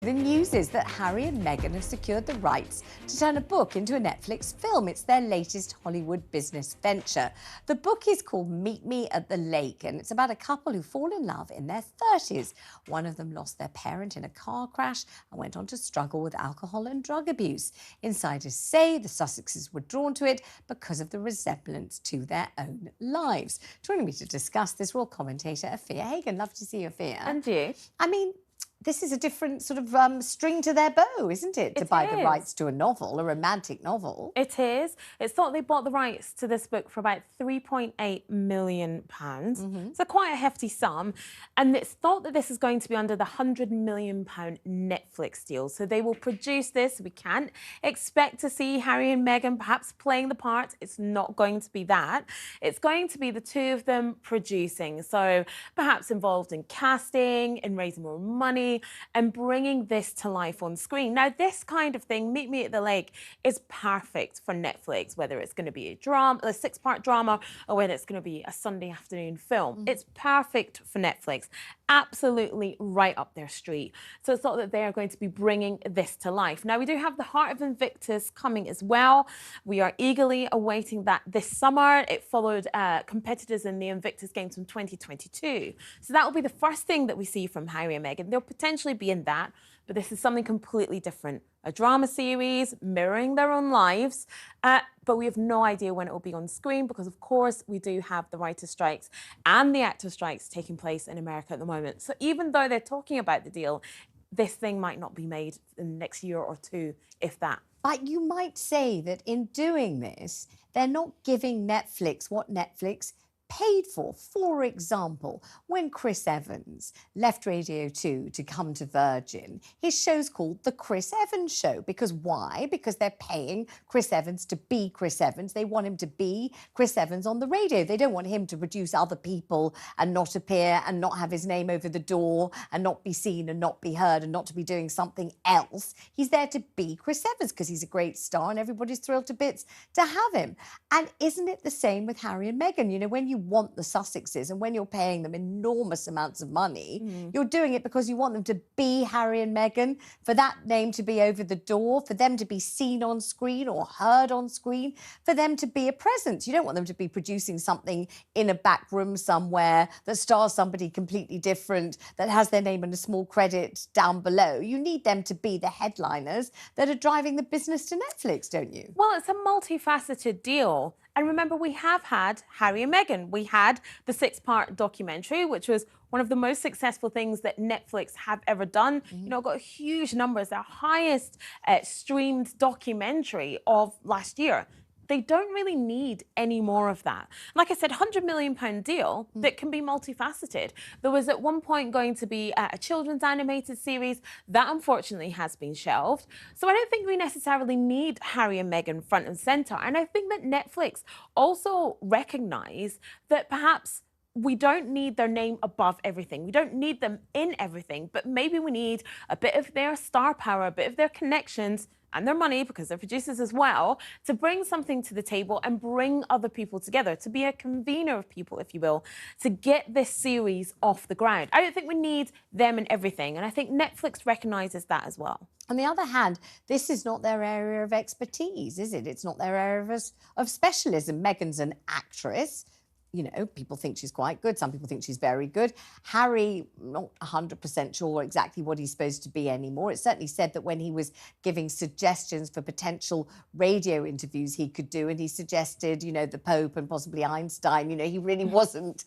The news is that Harry and Meghan have secured the rights to turn a book into a Netflix film. It's their latest Hollywood business venture. The book is called Meet Me at the Lake, and it's about a couple who fall in love in their 30s. One of them lost their parent in a car crash and went on to struggle with alcohol and drug abuse. Insiders say the Sussexes were drawn to it because of the resemblance to their own lives. Joining me to discuss this, royal commentator Afia Hagan. Love to see you, Afia. And you? I mean, this is a different sort of string to their bow, isn't it? To buy the rights to a novel, a romantic novel. It is. It's thought they bought the rights to this book for about £3.8 million. So quite a hefty sum. And it's thought that this is going to be under the £100 million Netflix deal. So they will produce this. We can't expect to see Harry and Meghan perhaps playing the part. It's not going to be that. It's going to be the two of them producing. So perhaps involved in casting, in raising more money, and bringing this to life on screen. Now, this kind of thing, Meet Me at the Lake, is perfect for Netflix, whether it's going to be a drama, a 6-part drama, or whether it's going to be a Sunday afternoon film. It's perfect for Netflix. Absolutely right up their street. So it's thought that they are going to be bringing this to life. Now, we do have the Heart of Invictus coming as well. We are eagerly awaiting that this summer. It followed competitors in the Invictus Games from 2022. So that will be the first thing that we see from Harry and Meghan. They'll potentially be in that, but this is something completely different. A drama series mirroring their own lives, but we have no idea when it will be on screen because, of course, we do have the writer strikes and the actor strikes taking place in America at the moment. So even though they're talking about the deal, this thing might not be made in the next year or two, if that. But you might say that in doing this, they're not giving Netflix what Netflix paid for. For example, when Chris Evans left Radio 2 to come to Virgin, his show's called The Chris Evans Show. Because why? Because they're paying Chris Evans to be Chris Evans. They want him to be Chris Evans on the radio. They don't want him to produce other people and not appear and not have his name over the door and not be seen and not be heard and not to be doing something else. He's there to be Chris Evans because he's a great star and everybody's thrilled to bits to have him. And isn't it the same with Harry and Meghan? You know, when you want the Sussexes and when you're paying them enormous amounts of money, you're doing it because you want them to be Harry and Meghan, for that name to be over the door, for them to be seen on screen or heard on screen, for them to be a presence. You don't want them to be producing something in a back room somewhere that stars somebody completely different, that has their name and a small credit down below. You need them to be the headliners that are driving the business to Netflix, don't you? Well, it's a multifaceted deal. And remember, we have had Harry and Meghan. We had the 6-part documentary, which was one of the most successful things that Netflix have ever done. You know, got huge numbers, their highest streamed documentary of last year. They don't really need any more of that. Like I said, £100 million deal that can be multifaceted. There was at one point going to be a children's animated series that unfortunately has been shelved. So I don't think we necessarily need Harry and Meghan front and centre. And I think that Netflix also recognise that perhaps we don't need their name above everything. We don't need them in everything, but maybe we need a bit of their star power, a bit of their connections and their money, because they're producers as well, to bring something to the table and bring other people together, to be a convener of people, if you will, to get this series off the ground. I don't think we need them in everything, and I think Netflix recognises that as well. On the other hand, this is not their area of expertise, is it? It's not their area of specialism. Meghan's an actress. You know, people think she's quite good. Some people think she's very good. Harry, not 100% sure exactly what he's supposed to be anymore. It's certainly said that when he was giving suggestions for potential radio interviews he could do, and he suggested, you know, the Pope and possibly Einstein, you know, he really wasn't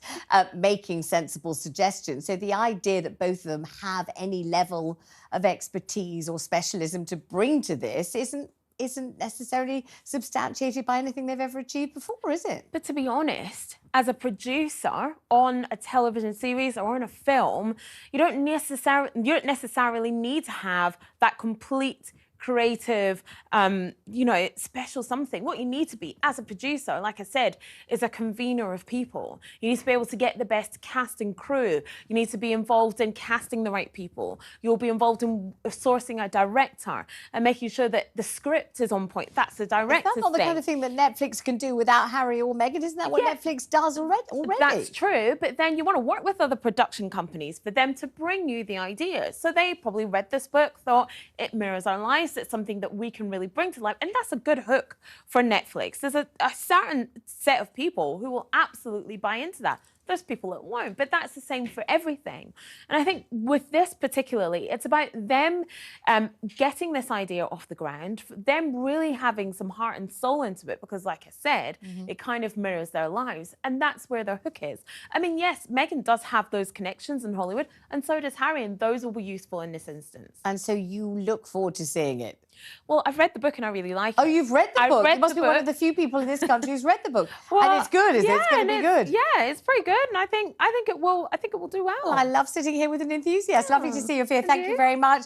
making sensible suggestions. So the idea that both of them have any level of expertise or specialism to bring to this isn't necessarily substantiated by anything they've ever achieved before, is it? But to be honest, as a producer on a television series or in a film, you don't necessarily need to have that complete creative, special something. What you need to be as a producer, like I said, is a convener of people. You need to be able to get the best cast and crew. You need to be involved in casting the right people. You'll be involved in sourcing a director and making sure that the script is on point. That's the director's That's not the thing. kind of thing that Netflix can do without Harry or Meghan. Isn't that what Netflix does already? That's true, but then you want to work with other production companies for them to bring you the ideas. So they probably read this book, thought it mirrors our lives, it's something that we can really bring to life, and that's a good hook for Netflix. There's a certain set of people who will absolutely buy into that. There's people that won't, but that's the same for everything. And I think with this particularly, it's about them getting this idea off the ground, them really having some heart and soul into it, because like I said, it kind of mirrors their lives, and that's where their hook is. I mean, yes, Meghan does have those connections in Hollywood, and so does Harry, and those will be useful in this instance. And so you look forward to seeing it? Well, I've read the book and I really like it. Oh, you've read the book? You must be one of the few people in this country who's read the book. Well, and it's good, is it? It's going to be good. Yeah, it's pretty good, and I think it will do well. Well, I love sitting here with an enthusiast. Lovely to see you, Fia. Thank you very much.